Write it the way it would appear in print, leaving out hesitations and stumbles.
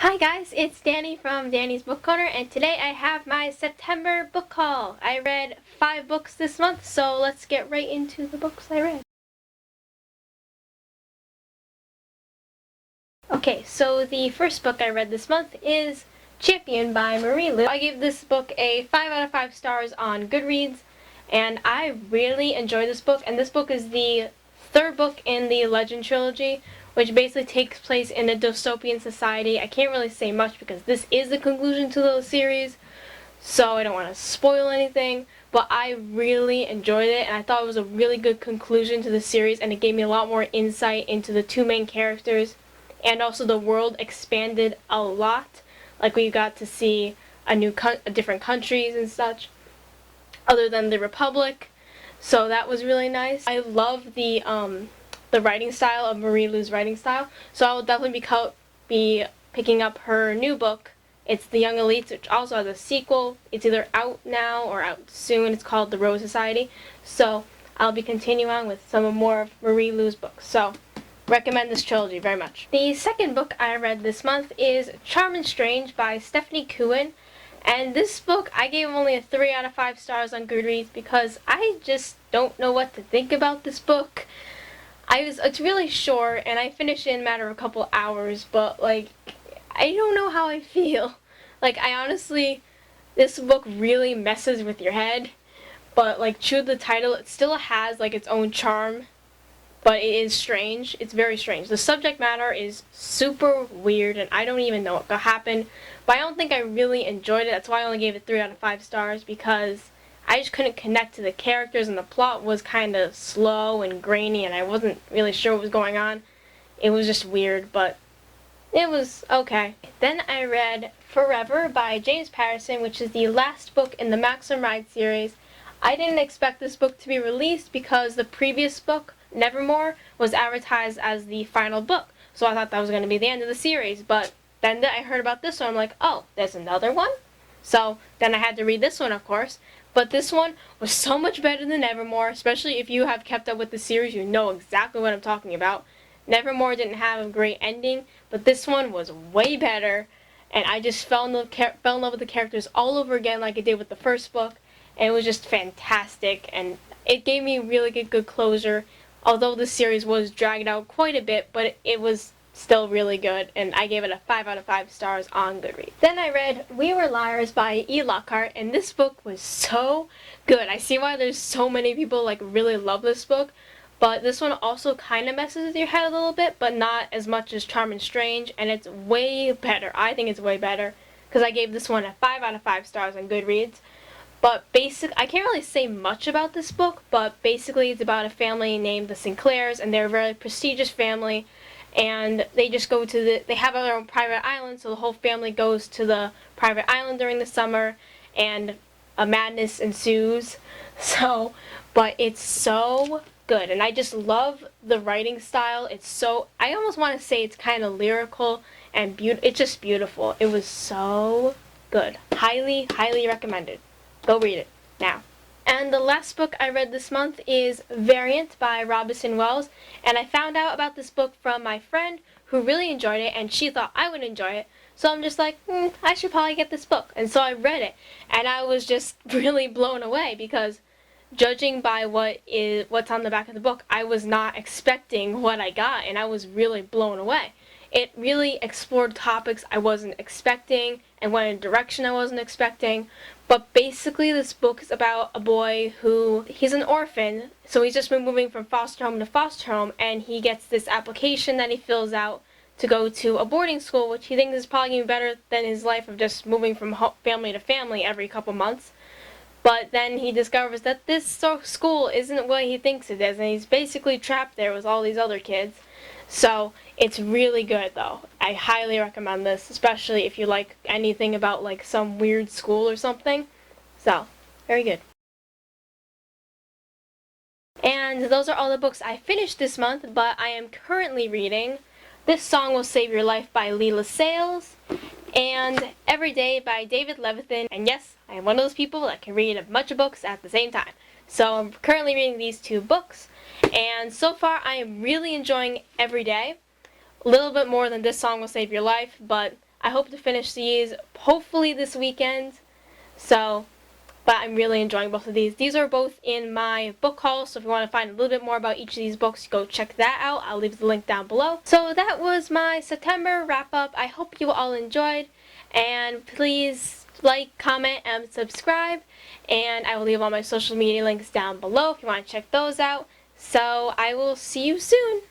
Hi guys, it's Danny from Danny's Book Corner, and today I have my September book haul. I read 5 books this month, so let's get right into the books I read. Okay, so the first book I read this month is Champion by Marie Lu. I gave this book a 5 out of 5 stars on Goodreads, and I really enjoyed this book, and this book is the third book in the Legend trilogy, which basically takes place in a dystopian society. I can't really say much because this is the conclusion to the series, so I don't want to spoil anything, but I really enjoyed it, and I thought it was a really good conclusion to the series, and it gave me a lot more insight into the two main characters, and also the world expanded a lot. Like, we got to see different countries and such, other than the Republic, so that was really nice. I love the writing style of Marie Lu's writing style, so I will definitely be picking up her new book. It's The Young Elites, which also has a sequel. It's either out now or out soon. It's called The Rose Society. So I'll be continuing on with some more of Marie Lu's books. So recommend this trilogy very much. The second book I read this month is Charm and Strange by Stephanie Cooan. And this book, I gave only a 3 out of 5 stars on Goodreads because I just don't know what to think about this book. It's really short, and I finished it in a matter of a couple hours, but, like, I don't know how I feel. Like, this book really messes with your head, but, like, true to the title, it still has, like, its own charm, but it is strange. It's very strange. The subject matter is super weird, and I don't even know what happened, but I don't think I really enjoyed it. That's why I only gave it 3 out of 5 stars, because I just couldn't connect to the characters, and the plot was kind of slow and grainy, and I wasn't really sure what was going on. It was just weird, but it was okay. Then I read Forever by James Patterson, which is the last book in the Maximum Ride series. I didn't expect this book to be released because the previous book, Nevermore, was advertised as the final book, so I thought that was going to be the end of the series, but then I heard about this one. I'm like, oh, there's another one? So then I had to read this one, of course. But this one was so much better than Nevermore, especially if you have kept up with the series, you know exactly what I'm talking about. Nevermore didn't have a great ending, but this one was way better, and I just fell in love with the characters all over again like I did with the first book, and it was just fantastic, and it gave me really good closure, although the series was dragged out quite a bit, but it was still really good, and I gave it a 5 out of 5 stars on Goodreads. Then I read We Were Liars by E. Lockhart, and this book was so good. I see why there's so many people like really love this book, but this one also kind of messes with your head a little bit, but not as much as Charm and Strange, and it's way better. I think it's way better, because I gave this one a 5 out of 5 stars on Goodreads. But I can't really say much about this book, but basically it's about a family named the Sinclairs, and they're a very prestigious family, and they just they have their own private island, so the whole family goes to the private island during the summer, and a madness ensues. So, but it's so good, and I just love the writing style. I almost want to say it's kind of lyrical, and it's just beautiful. It was so good. Highly recommended. Go read it now. And the last book I read this month is Variant by Robinson Wells, and I found out about this book from my friend who really enjoyed it, and she thought I would enjoy it, so I'm just like, I should probably get this book. And so I read it, and I was just really blown away, because judging by what's on the back of the book, I was not expecting what I got, and I was really blown away. It really explored topics I wasn't expecting and went in a direction I wasn't expecting. But basically this book is about a boy he's an orphan, so he's just been moving from foster home to foster home, and he gets this application that he fills out to go to a boarding school, which he thinks is probably going to be better than his life of just moving from family to family every couple months. But then he discovers that this school isn't what he thinks it is, and he's basically trapped there with all these other kids. So it's really good, though. I highly recommend this, especially if you like anything about like some weird school or something. So, very good. And those are all the books I finished this month, but I am currently reading This Song Will Save Your Life by Leela Sales, and Every Day by David Levithan. And yes, I am one of those people that can read a bunch of books at the same time. So I'm currently reading these 2 books, and so far I am really enjoying Every Day. A little bit more than This Song Will Save Your Life, but I hope to finish these hopefully this weekend. So, but I'm really enjoying both of these. These are both in my book haul, so if you want to find a little bit more about each of these books, go check that out. I'll leave the link down below. So that was my September wrap up. I hope you all enjoyed, and please like, comment, and subscribe, and I will leave all my social media links down below if you want to check those out. So I will see you soon.